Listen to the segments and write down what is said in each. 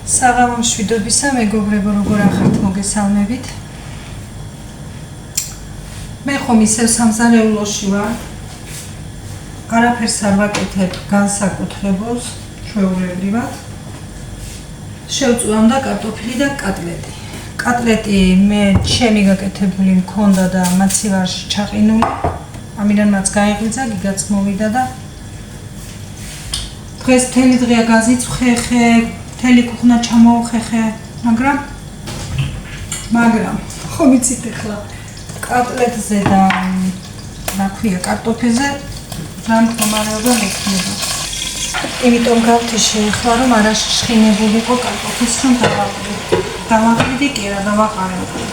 საღამო მშვიდობისა, მეგობრებო, როგორ ახართ, მოგესალმებით. მე ხომ ისევ სამზარეულოში ვარ. არაფერს არ ვაკეთებ განსაკუთრებულს, ჩვეულებრივად. შევწვავდა კარტოფილი და კატლეტი. კატლეტი მე ჩემი გაკეთებული მქონდა და მაცივარში ჩაყინული. ამიდან მას გაეღვიძა, გიგაც მოვიდა და დღეს მთელი დღეა გაზიცვხეხე, მთელი კუხნა ჩამოვხეხე, მაგრამ ხომ იცით ახლა კატლეტზე და რა ქვია კარტოფილზე რა მდგომარეობა მექნება. იმიტომ გავთიშე ახლა რომ არ აღშხინებულიყო კარტოფილს რომ დავაყრიდი კი რა დავაყარებდი.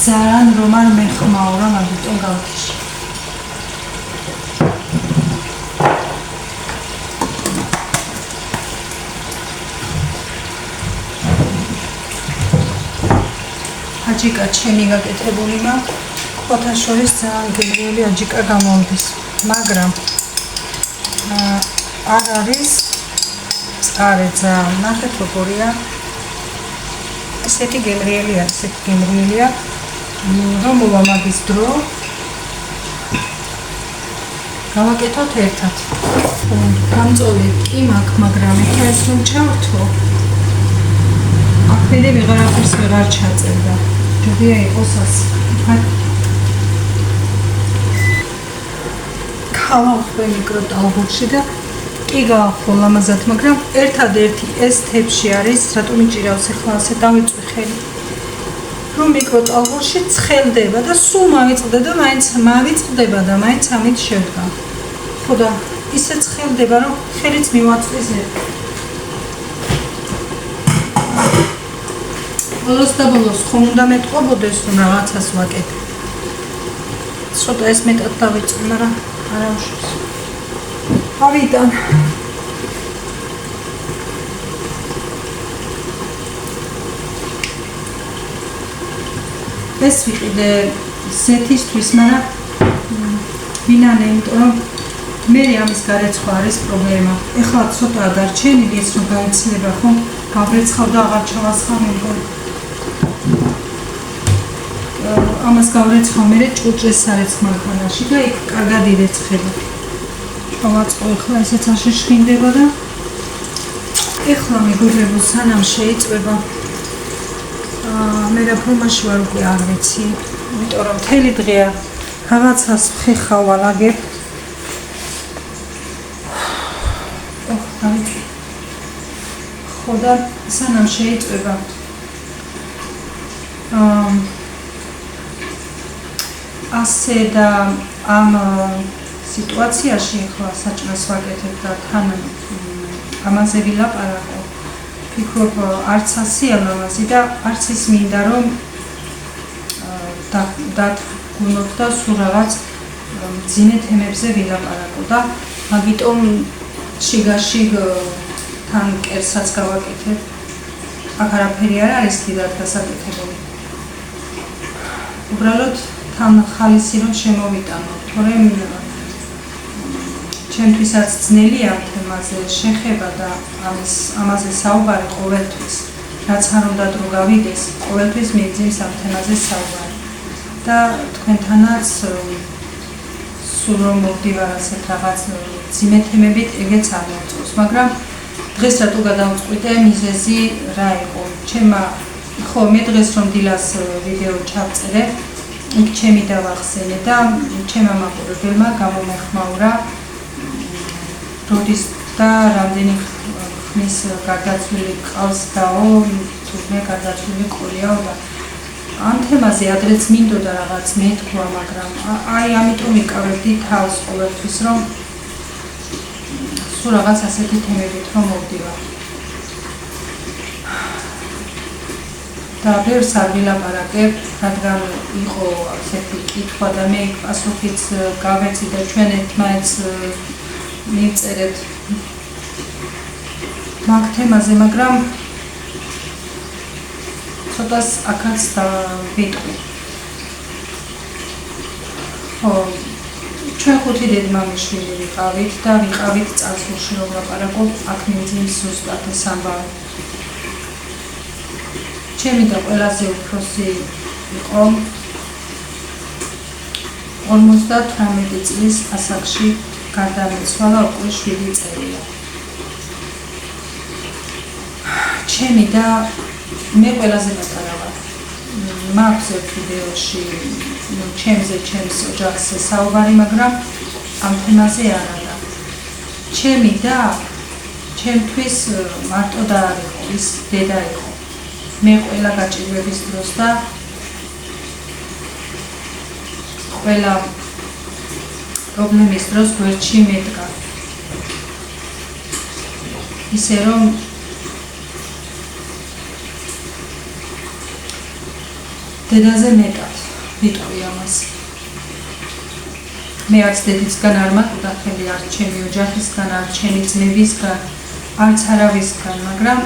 ძალიან რომ არ მეხმაო რა მაგიტომ გავთიშე. აჯიკა ჩემი გაკეთებული მაქვს, ხოთა შორის ძალიან გემრიელი აჯიკა გამომდის, მაგრამ არ არის წყარე ძალიან, ნახეთ როგორია, ესეთი გემრიელია, რომ მოვა მაგის დრო, გავაკეთოთ ერთად. გამწოლი კი მაქვს, მაგრამ ეხლა ეს რომ ჩავრთო, აქედე ვეღარაფერს ვეღარ ჩაწერდა. ჯობია იყოს ასე. გავახვრე მიკროტალღურში და კი გავახვრე ლამაზად, მაგრამ ერთადერთი ეს თებში არის, რატომ იჭირავს ახლა ასე დავიწვი ხელი. რომ მიკროტალღურში ცხელდება და სულ მავიწყდება და მაინც ამით შევდგა. ხო და ისე ცხელდება, რომ ხელიც მივაწვის ერთ. ბოლოს ხომ უნდა მეტყობოდეს, რომ რაღაცას ვაკეთებ. ცოტა ეს მეტად დავიწყე, მაგრამ არა უშავს. ავიტან. ეს ვიყიდე ზეთისთვის, მაგრამ ვინანე, იმიტომ რომ მე ამის გარეცხვა არის პრობლემა. ეხლა ცოტა დარჩენილი ეს რომ გაიცილება ხომ გავრეცხავ და აღარ ჩავასხავ მეგობრებო. ამას გავრეცხავ მე ჭურჭელს სარეცხ მანქანაში და იქ კარგად ირეცხება. ჩავაწყო ახლა ესეც არ შეშხინდება და ეხლა მეგობრებო სანამ შეიწვება მე რა ფორმაში ვარ უკვე არ ვიცი, იმიტომ რომ მთელი დღეა რაღაცას ვხეხავ ალაგებ. ხო და სანამ შეიწვება ასე და ამ სიტუაციაში ახლა საჭმელს ვაკეთებ და თან ამაზე ვილაპარაკო. ვფიქრობ არც ასეა ლამაზი და არც ის მინდა რომ დათგუნოთ და სულ რაღაც მძიმე თემებზე ვილაპარაკო და მაგიტომ შიგ თან კერსაც გავაკეთებ. აქ არაფერი არ არის დიდად გასაკეთებული. უბრალოდ თან ხალისი რომ შემოვიტანო, თორემ ჩემთვისაც ძნელია ამ თემაზე შეხება და ამაზე საუბარი ყოველთვის. რაც არ უნდა დრო გავიდეს, ყოველთვის მიძიმს ამ თემაზე საუბარი. და თქვენთანაც სულ რომ მოვდივარ ასეთ რაღაც მძიმე თემებით, ეგეც არ მოწონს, მაგრამ დღეს რატო გადავწყვიტე, მიზეზი რა იყო? ხო, მე დღეს რომ დილას ვიდეო ჩავწერე, იქ ჩემი დავახსენე და ჩემმა მაყურებელმა გამომეხმაურა როდის და რამდენი ხნის გარდაცვლილი ყავს დაო, თურმე გარდაცვლილი ყოლიაო და ამ თემაზე ადრეც მინდოდა რაღაც მეთქვა, მაგრამ ამიტომ ვიკავებდი თავს ყოველთვის, რომ სულ რაღაც ასეთი თემებით რომ მოვდივარ. და ბევრს არ ვილაპარაკებ, რადგან იყო ასეთი კითხვა და მე პასუხიც გავეცი და ჩვენ ერთმანეთს მივწერეთ მაგ თემაზე, მაგრამ ცოტას აქაც დავიტყვი. ხო, ჩვენ 5 დედმამიშვილი ვიყავით და ვიყავით წარსულში რომ ლაპარაკობ, აქ მიძიმს ზუსტად ეს ამბავი. ჩემი და ყველაზე უფროსი იყო 58 წლის ასაკში გარდაიცვალა, უკვე 7 წელია. ჩემი და მე ყველაზე პატარა ვარ. მაქვს ერთ ვიდეოში ჩემს ოჯახზე საუბარი, მაგრამ ამ თემაზე არა და ჩემი და ჩემთვის მარტო და არ იყო, ის დედა იყო. მე ყველა გაჭირვების დროს და ყველა პრობლემის დროს გვერდში მედგა. ისე რომ დედაზე მეტად ვიტყვი ამას. მე არც დედისგან არ მაკვდა ხელი, არც ჩემი ოჯახისგან, არც ჩემი ძმებისგან, არც არავისგან, მაგრამ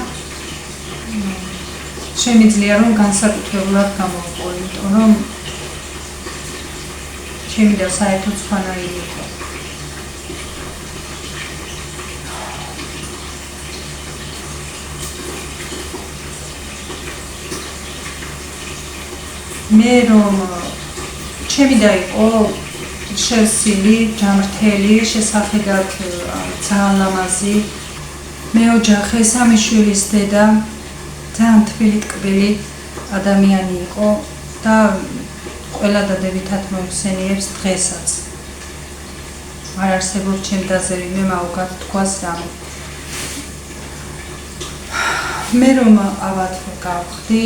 შემიძლია რომ განსაკუთრებულად გამოვყო, იმიტომ რომ ჩემი და საერთოდ სხვანაირი იყო. მე რომ ჩემი და იყო შესილი, ჯამრთელი, შესახედად ძალიან ლამაზი, მე ოჯახე, 3 შვილის დედა, ძალიან თბილი ტკბილი ადამიანი იყო და ყველა დადებითად მოიხსენიებს დღესაც. არ არსებობს ჩემ დაზე ვინმე მაუგად თქვას რამე. მე რომ ავადმო გავხდი,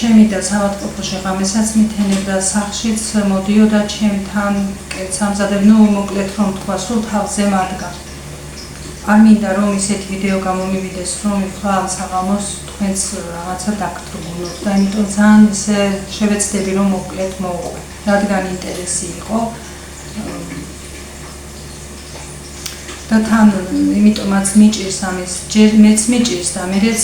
ჩემი და საავადმყოფოში ღამესაც მითენებდა, სახლშიც მოდიოდა ჩემთან, კეც ამზადებ, მოკლედ რომ თქვა, სულ თავზე მადგა. არ მინდა რომ ისეთი ვიდეო გამომივიდეს, რომ ეხლა ამ საღამოს თქვენც რაღაცა დაგთრგუნოთ და იმიტომ ძალიან ისე შევეცდები რომ მოკლედ მოვყვე, რადგან ინტერესი იყო. და თან იმიტომაც მიჭირს ამის, ჯერ მეც მიჭირს და მერეც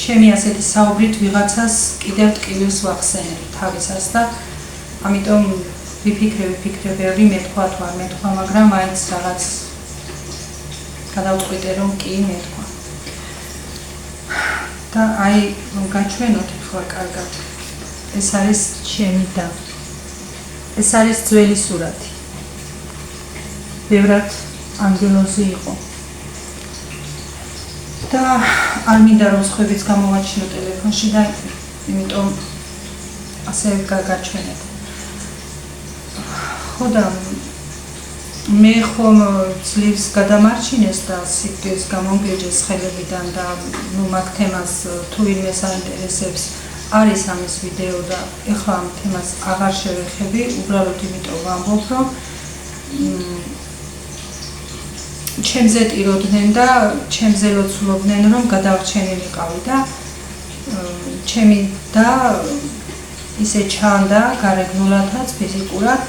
ჩემი ასეთი საუბრით ვიღაცას კიდევ ტკივილს ვახსენებ თავისას და ამიტომ ვიფიქრე ბევრი მეთქვა თუ არ მეთქვა, მაგრამ მაინც რაღაც გადავწყვიტე რომ კი მეთქვა. და აი რომ გაჩვენოთ ახლა კარგად. ეს არის ჩემი და ეს არის ძველი სურათი. ბევრად ანგელოზი იყო. და არ მინდა რომ სხვებიც გამოვაჩინო ტელეფონში და იმიტომ ასე გაჩვენეთ. ხო და მე ხომ ძლივს გადამარჩინეს და სიკვდილს გამომგეჯეს ხელებიდან და მაგ თემას თუ ვინმე საინტერესებს არის ამის ვიდეო და ეხლა ამ თემას აღარ შევეხები, უბრალოდ იმიტომ ვამბობ, რომ ჩემზე ტიროდნენ და ჩემზე ლოცულობდნენ, რომ გადავრჩენილიყავი და ჩემი და ისე ჩანდა გარეგნულადაც ფიზიკურად,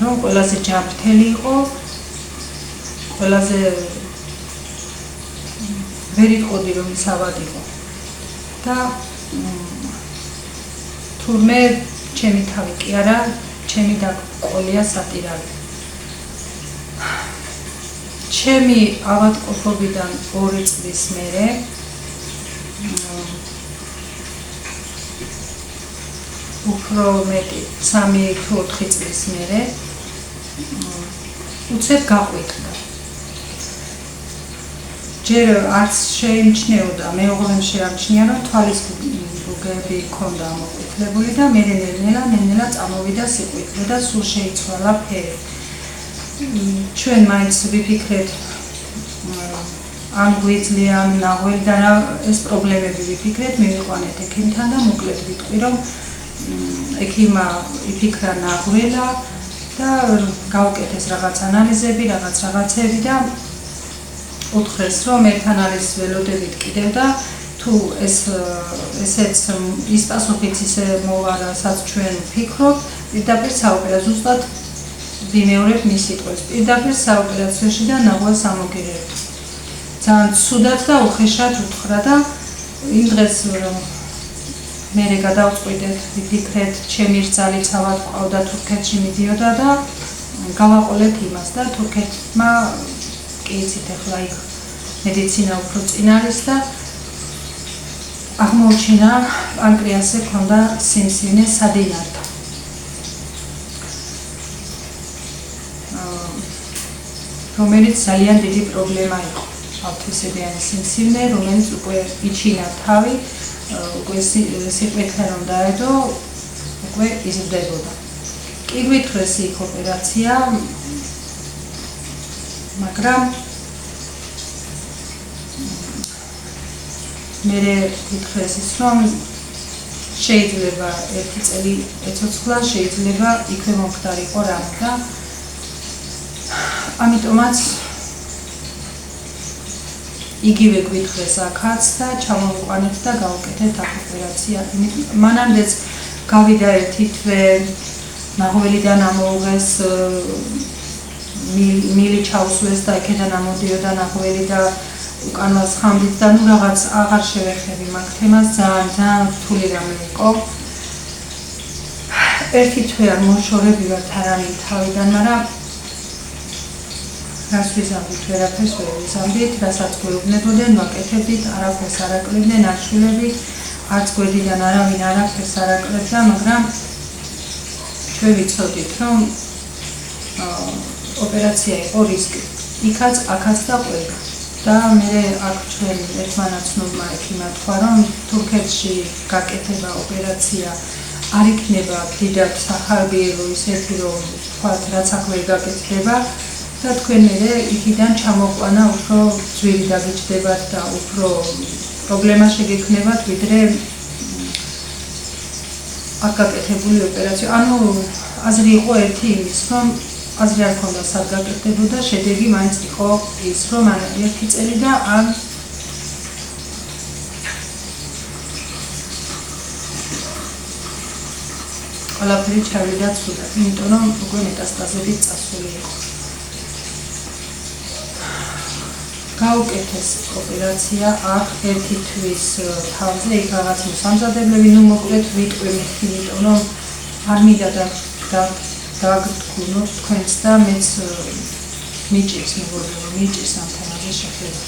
რომ ყველაზე ჯანმრთელი იყო, ყველაზე ვერ იტყოდი რომ ის ავად იყო და თურმე ჩემი თავი კი არა, ჩემი და ყოლია სატირავი. ჩემი ავადმყოფობიდან 2 წლის მერე უფრო მეტი 3 თუ 4 წლის მერე უცებ გაყვიტდა. ჯერ არც შეიმჩნეოდა, მეუღლემ შეამჩნია, რომ თვალის ბუგები ჰქონდა ამოყვითლებული და მე ნელა წამოვიდა სიყვიტლე და სულ შეიცვალა ფერი. ჩვენ მაინც ვიფიქრეთ ამ გვიძლია, ამ ნაღველი და ეს პრობლემები ვიფიქრეთ, მივიყვანეთ ექიმთან და მოკლედ ვიტყვი, რომ ექიმა იფიქრა ნაღველა და გავუკეთეს რაღაც ანალიზები, რაღაცები და უთხრეს, რომ ერთ ანალიზს ველოდებით კიდევ და თუ ესეც ის პასუხიც ისე მოვა, რასაც ჩვენ ვფიქრობ, პირდაპირ საოპერაციო ზუსტად ვიმეორებ მის სიტყვებს. პირდაპირ საოპერაციოში და ნაღველს ამოგირებთ. ძალიან ცუდად და უხეშად უთხრა და იმ დღეს მერე გადავწყვიტეთ, ვიფიქრეთ, ჩემი რძალი ცალად ყავდა თურქეთში მიდიოდა და გავაყოლეთ იმას და თურქეთმა კი იცით ახლა იქ მედიცინა უფრო წინ არის და აღმოჩინა პანკრეასზე ქონდა სიმსივნე სადინარდა. რომელიც ძალიან დიდი პრობლემა იყო. ავთვისებიანი სიმსივნე, რომელიც უკვე იჩინა თავი, უკვე სიყვითლე რომ დაედო, უკვე იზრდებოდა. კი გვითხრეს იქ ოპერაცია, მაგრამ მერე გვითხრეს ის, რომ შეიძლება ერთი წელი ეცოცხლა, შეიძლება იქვე მომხდარიყო რამე და ამიტომაც იგივე გვითხრეს აქაც და ჩამოვიყვანეთ და გავუკეთეთ აქ ოპერაცია. მანამდეც გავიდა ერთი თვე, ნაღველიდან ამოუღეს, მილი ჩაუსვეს და იქედან ამოდიოდა ნაღველი და უკანვას ხამდით და ნუ რაღაც აღარ შევეხები მაგ თემას, ძალიან რთული რამე იყო. ერთი თვე არ მოშორებივართ არავინ თავიდან, მაგრამ რას ვიზამბით, ვერაფერს ვერ ვიზამბით, რასაც გვეუბნებოდნენ, ვაკეთებდით, არაფერს არ აკლებდნენ, არ შვილებით, არც გვერდიდან არავინ არაფერს არ აკლებდა, მაგრამ ჩვენ ვიცოდით, რომ ოპერაცია იყო რისკი. იქაც, აქაც და ყველგან. და მე აქ ჩვენ ერთმანაცნობმა ექიმმა თქვა, რომ თურქეთში გაკეთება ოპერაცია არ იქნება დიდად სახარბიელო ისეთი, რომ თქვათ, რაც აქ ვერ გაკეთდება. და თქვენ მერე იქიდან ჩამოყვანა უფრო ძვირი დაგიჯდებათ და უფრო პრობლემა შეგექმნებათ, ვიდრე აქ გაკეთებული ოპერაცია. ანუ აზრი იყო ერთი იმის, რომ აზრი არ ქონდა სად გაკეთდებოდა, შედეგი მაინც იყო ის, რომ ერთი წელი და ამ ყველაფერი ჩავიდა ცუდად, იმიტომ რომ უკვე მეტასტაზებით წასული იყო. გაუკეთეს ოპერაცია აქ ერთი თვის თავზე, იქ რაღაც მოსამზადებლები, ნუ მოკლედ ვიტყვით, იმიტომ რომ არ მინდა დაგრთქუნოთ თქვენს და მეც მიჭირს, მეგობრებო, მიჭირს ამ თემაზე შეხედა.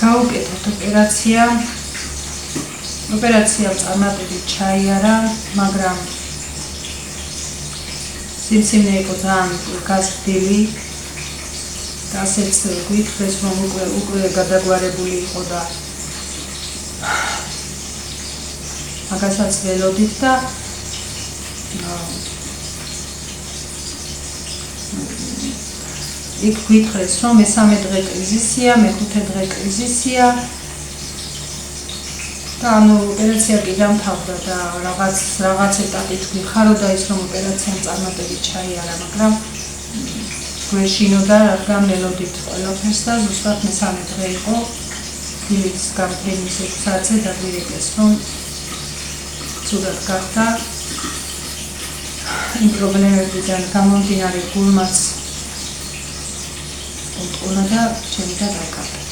გაუკეთეთ ოპერაცია წარმატებით ჩაიარა, მაგრამ სიმსივნე იყო ძალიან გაზრდილი. ასეც გვითხრეს, რომ უკვე გადაგვარებული იყო და მაგასაც ველოდით და იქ გვითხრეს, რომ მესამე დღე კრიზისია, მეხუთე დღე კრიზისია და ანუ ოპერაცია კი დამთავრდა და რაღაც ეტაპით გვიხაროდა ის, რომ ოპერაციამ წარმატებით ჩაიარა, მაგრამ გვეშინოდა, რადგან ველოდით ყველაფერს და ზუსტად მესამე დღე იყო დილის გამთენის 6 საათზე დაგვირეკეს, რომ ცუდად გახდა იმ პრობლემებიდან გამომდინარე გულმაც უტყუნა და ჩემი და დაკარგა.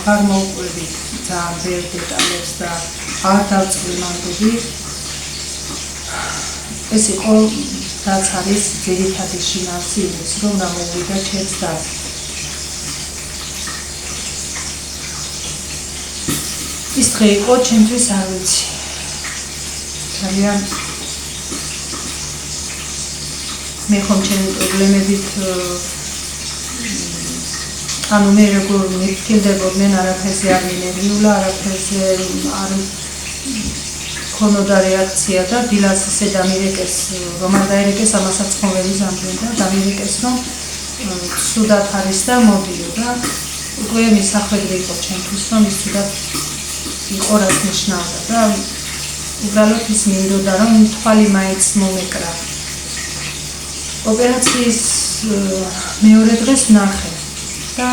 არ მოვყვებით ძალიან ბევრ დეტალებს და არ დავწყვილმანდები. ეს იყო რაც არის ძირითადი შინაარსი იმის, რომ რა მოვიდა ჩემს და ის დღე იყო ჩემთვის არ ვიცი. ძალიან მე ხომ ჩემი პრობლემებით ანუ მე როგორ მიფიქრდებოდნენ, არაფერზე არ მენერვიულა, არაფერზე არ ქონოდა რეაქცია და დილას ისე დამირეკეს, რომ არ დაერეკეს, ამასაც ხომ ვერ იზამთრენ და დამირეკეს, რომ ცუდად არის და მოდიო და უკვე მისახვედრი იყო ჩემთვის, რომ ის ცუდად იყო, რაც ნიშნავდა და უბრალოდ ის მინდოდა, რომ თვალი მაინც მომეკრა. ოპერაციის მეორე დღეს ვნახე და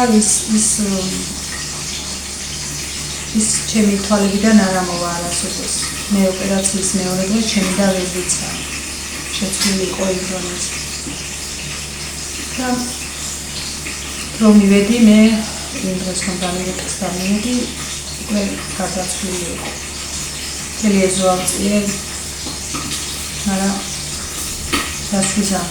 ის ჩემი თვალებიდან არ ამოვა არასოდეს. მე ოპერაციის მეორე დღე ჩემი და ვერ ვიცა შეცვლილი იყო იმ დროს და რომ მივედი მე იმ დროს რომ დამირეკეს და მივედი უკვე გარდაცვლილი იყო მთელი ეზოავწიე მაგრამ დასვიზა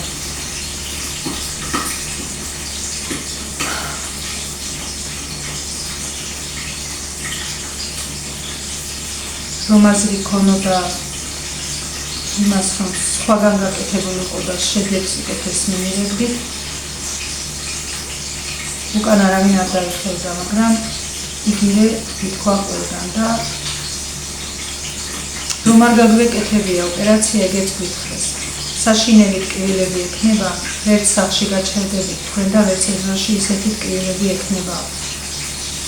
რომ აზრი ქონოდა იმას რომ სხვაგან გაკეთებული იყო და შედეგს უკეთეს მიმიღებდით უკან არავინ არ დაიხევდა მაგრამ იგივე ითქვა ყველგან და რომ არ გაგვეკეთებია ოპერაცია ეგეც გითხრეს საშინელი ტკივილები ექნება ერთ სახლში გაჩერდებით თქვენ და ვერც ეზოში ისეთი ტკივილები ექნება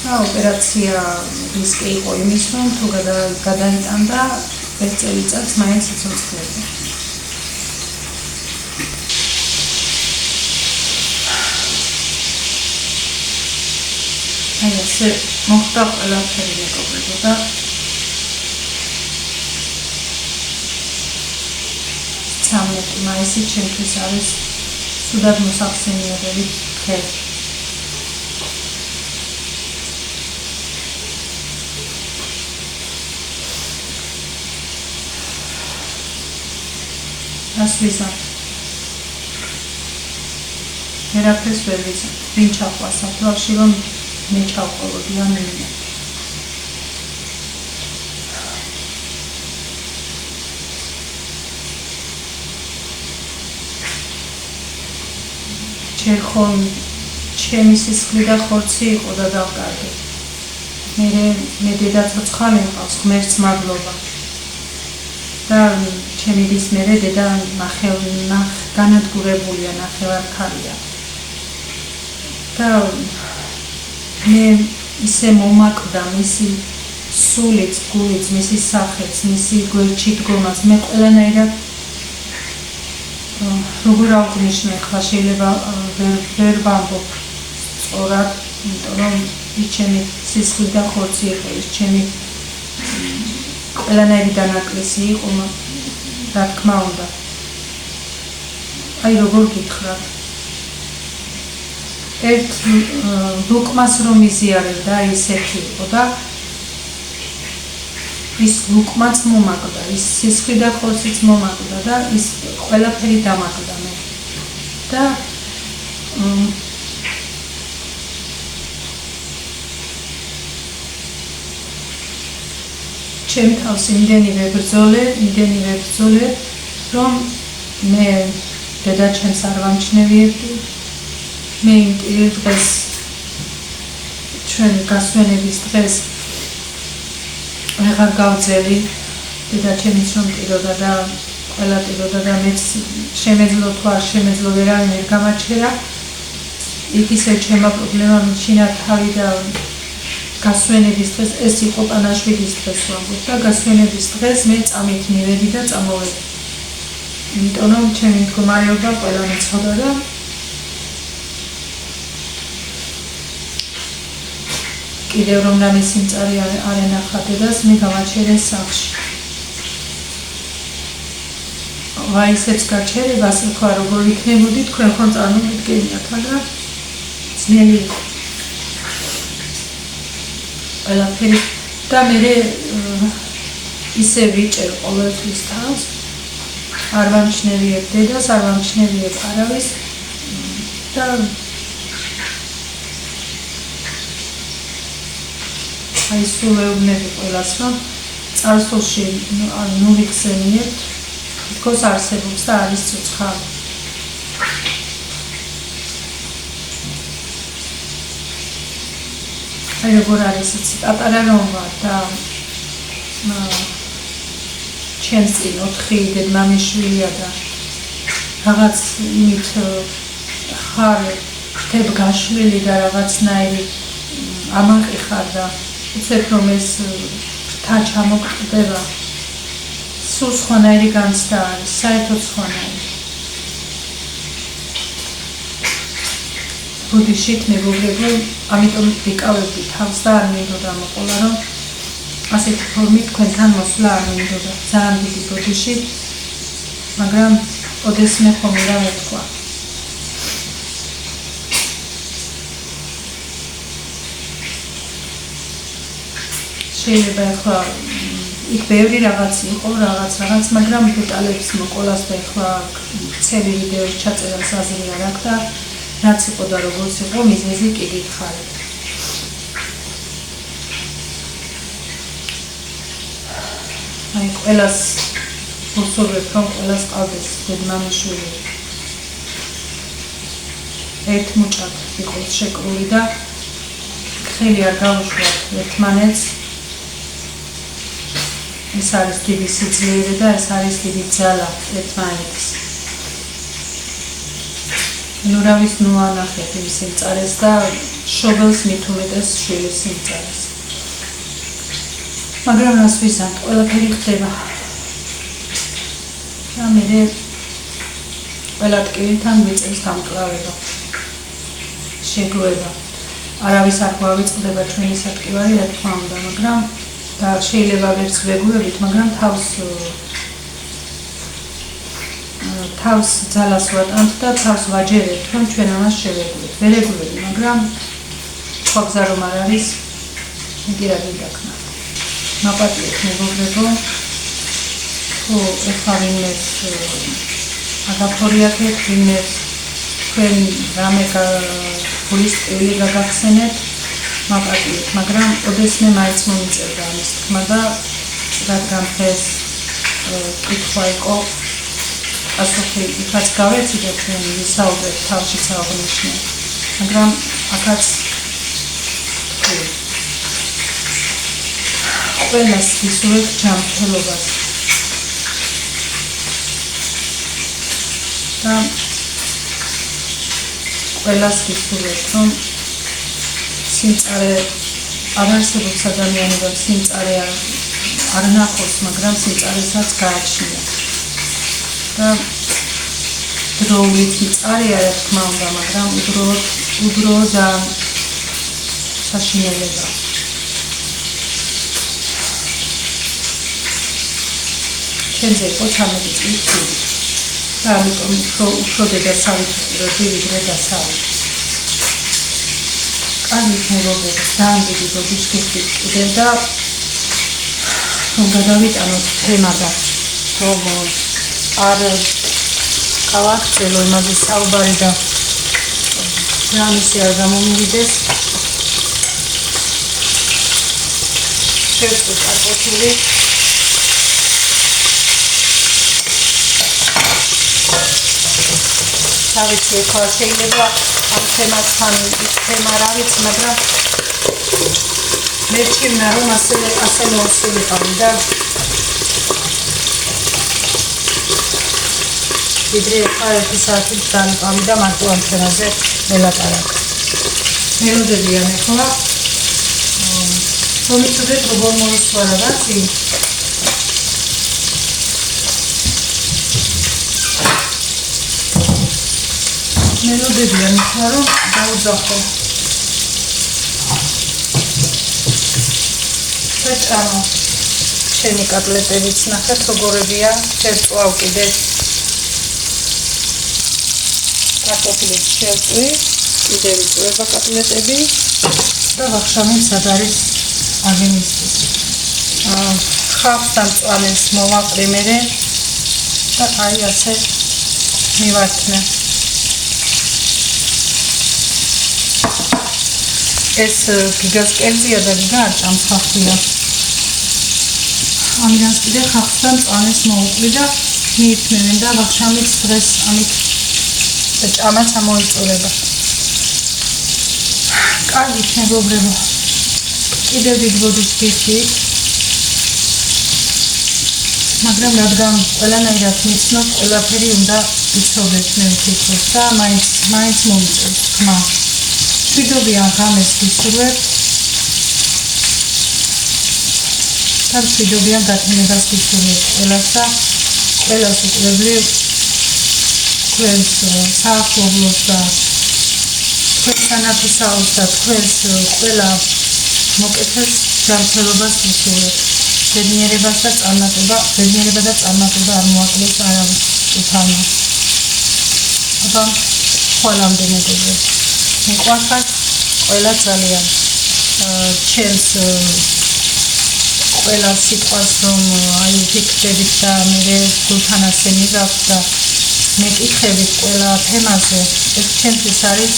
და ოპერაცია რისკი იყო იმის რომ თუ გადაიტანდა ერთ წელიწადს მაინც იცოცხლებდა აი ესე მოხდა ყველაფერი მეგობრებო და 13 მაისი ჩემთვის არის სუდად მოსახსენიებელი დღე ასვისა ერაფეს ვერ ვიცი ვინ ჩახვა საფლავში რომ მე ჩავყოლოდი ან მე ჩერხონ ჩემი სისხლი და ხორცი იყო და დავკარგე მე დედა ცოცხალი მყავს ღმერთს მადლობა და ჩემი დის მერე დედა განადგურებულია ნახევარქალია და მე ისე მომაკვდა მისი სულიც, გულიც, მისი სახეც, მისი გვერდში დგომაც მე ყველანაირად როგორ აღნიშნო ახლა შეიძლება ვერ ვამბობ სწორად იმიტომ რომ ის ჩემი სისხლი და ხორცი იყო ის ჩემი ყველანაირი დანაკლისი იყო რა თქმა უნდა აი როგორ გითხრათ ერთ ლუკმას რომ იზიარებდა ისეთი იყო და ის ლუკმაც მომაკვდა ის სისხლი და ხორციც მომაკვდა და ის ყველაფერი დამაკვდა მე და ჩემ თავს იმდენივე ბრძოლე რომ მე დედა ჩემს არ ვამჩნევიებდი მე იმ დღეს ჩვენ გასვენების დღეს ვეღარ გავძელი დედა ჩემიც რომ ტიროდა და ყველა ტიროდა და მეც შემეძლო თუ არ შემეძლო ვერავინ ვერ გამაჩერა იქ ისე ჩემმა პრობლემა მიჩინა თავი და გასვენების დღეს ეს იყო პანაშვიდის დღეს ვამბობ და გასვენების დღეს მე წამით მივედი და წამოვედი იმიტომ რომ ჩემი მდგომარეობა ყველა მეცოდა და კიდევ რომ რამე სიმწარე არ ენახა დედას მე გამაჩერეს სახლში ვაისებს გაჩერებას თქვა როგორ იქნებოდი თქვენ ხომ წარმოვიდგენიათ მაგრამ ძნელი იყო ყველაფერი და მე ისე ვიჭერ ყოველთვის თავს არ ვამჩნევიებ დედას არ ვამჩნევიებ არავის და აი სულ ეუბნები ყველას რომ წარსულში ნუ ვიხსენიებთ თქოს არსებობს და არის ცოცხალი აი როგორ არის იცი პატარა რომ ვარ და ჩემს წინ 4 დედმამიშვილია და რაღაც იმით ხარ თებგაშვილი და რაღაცნაირი ამაყი ხარ და უცებ რომ ეს თა ჩამოგტდება სულ სხვანაირი განცდა არის საერთოდ სხვანაირი ბუდიშით მეგობრებო ამიტომ ვიკავებდი თავს და არ მინდოდა მოყოლა რომ ასეთი ფორმით თქვენთან მოსვლა არ მინდოდა. ძალიან დიდი ბოდიში, მაგრამ ოდესმე ხომ უნდა მეთქვა. შეიძლება ახლა იქ ბევრი რაღაც იყო, რაღაც, მაგრამ დეტალებს მოკოლას და ახლა ცელი ვიდეოს ჩაწერას აზრი არ აქვს და რაც იყო და როგორც იყო, მიზეზი კი გითხარით. აი, ყველას ვუსურვებ, რომ ყველას ყავდეს დედმამიშვილი. ერთ მუჭად იყოს შეკრული და ხელი არ გაუშვათ ერთმანეთს. ეს არის დიდი სიძლიერე და ეს არის დიდი ძალა ერთმანეთის. ნუ რავის ნუ ანახეთ იმ სიმწარეს და შობელს მით უმეტეს შვილის სიმწარეს. მაგრამ რას ვიზამთ, ყველაფერი ხდება. და მე ყველა ტკივილთან მიწევს გამკლავება. შეგროება. არავის არ გვავიწყდება ჩვენი სატკივარი, რა თქმა უნდა, მაგრამ და შეიძლება ვერც ვეგუებით, მაგრამ თავს ძალას ვატანთ და თავს ვაჯერებთ, რომ ჩვენ ამას შევეგუებით. ვერ ეგუები, მაგრამ სხვა გზა რომ არ არის, იგი რა გიდაქნა. მაპატიეთ მეგობრებო, თუ ეხლა ვინმეს აგაფორიაქეთ, ვინმეს თქვენ რამე გულის ტკივილი გაგახსენეთ, მაპატიეთ, მაგრამ ოდესმე მაინც მომიწერდა ამის თქმა და რადგან ეს კითხვა იყო, პასუხი იქაც გავეცი და ჩვენ ვისაუბრეთ თავშიც აღვნიშნე, მაგრამ აქაც ყველას ვისურვებ ჯანმრთელობას და ყველას ვისურვებ, რომ სიმწარე არ არსებობს ადამიანებად, სიმწარე არ ნახოს, მაგრამ სიმწარესაც გააჩნია. და დროულით მწარეა, რა თქმა უნდა, მაგრამ უდროო ძალიან საშინელებაა. ჩვენზე იყო 13 წლის ცივი და ამიტომ უფრო დედასავით ვიყიდები, ვიდრე დასავლით. კარგით მეგობრებო, ძალიან დიდი ბოდიშ გიხდით კიდევ და რომ გადავიტანოთ თემა და რომ არ გავახცელო იმაზე საუბარი და რამისი არ გამომივიდეს. შევწყვეტ კარტოფილი. თავიცი ეხლა შეიძლება ამ თემასთან თემა რა ვიცი, მაგრამ მე ვჭირნა რომ ასე მოვსულიყავი და ვიდრე ეხლა 1 საათით დავიყავი და მარტო ამ თემაზე ველაპარაკე. მელოდებიან ეხლა რომ იცოდეთ როგორ მოისვა რაღაცი. მელოდებიან ეხლა რომ დაუძახო. წამო ჩემი კოტლეტებიც ნახეთ როგორებია, შევწვავ კიდე კარტოფილებს შევწვი, კიდევ ვიწვევა კოტლეტები და ვახშამი სად არის აგემისთვის. ხავს და მწვანეს მოვაყრიმერე და აი ასე მივართმე. ეს გიგას კერძია და გიგა არ ჭამს ხავსია. ამიდან კიდე ხავს და მწვანეს მოვუყრი და მიირთმევენ და ვახშამის დღეს ამით ჭამაც ამოიწურება. კარგით მეგობრებო, კიდევ დიდ ბოდიშს გიხდით, მაგრამ რადგან ყველანაირად მიცნობ, ყველაფერი უნდა ვიცოდეთ მე ვფიქრობ და მაინც მომიწევს თქმა. მშვიდობიან ღამეს გისურვებთ და მშვიდობიან გათენებას გისურვებთ ყველას და ყველას უკლებლივ თქვენს საახლობლოს და თქვენს სანათლისაოს და თქვენს ყველა მოკეთეს ჯანმრთელობას უშუალოდ. ბედნიერება და წარმატება არ მოაკლებს არავის უფალმა. აბა ყველამდე მეგობრებო, მიყვარხარ ყველა ძალიან ჩემს ყველა სიტყვას რომ აი ვფიქრდებით და მე გულთან ასე მივაქვს და მეკითხებით ყველა თემაზე, ეს ჩემთვის არის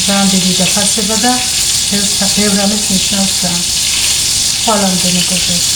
ძალიან დიდი დაფასება და ბევრ რამეს ნიშნავს და ყველამდე მეგობრებო.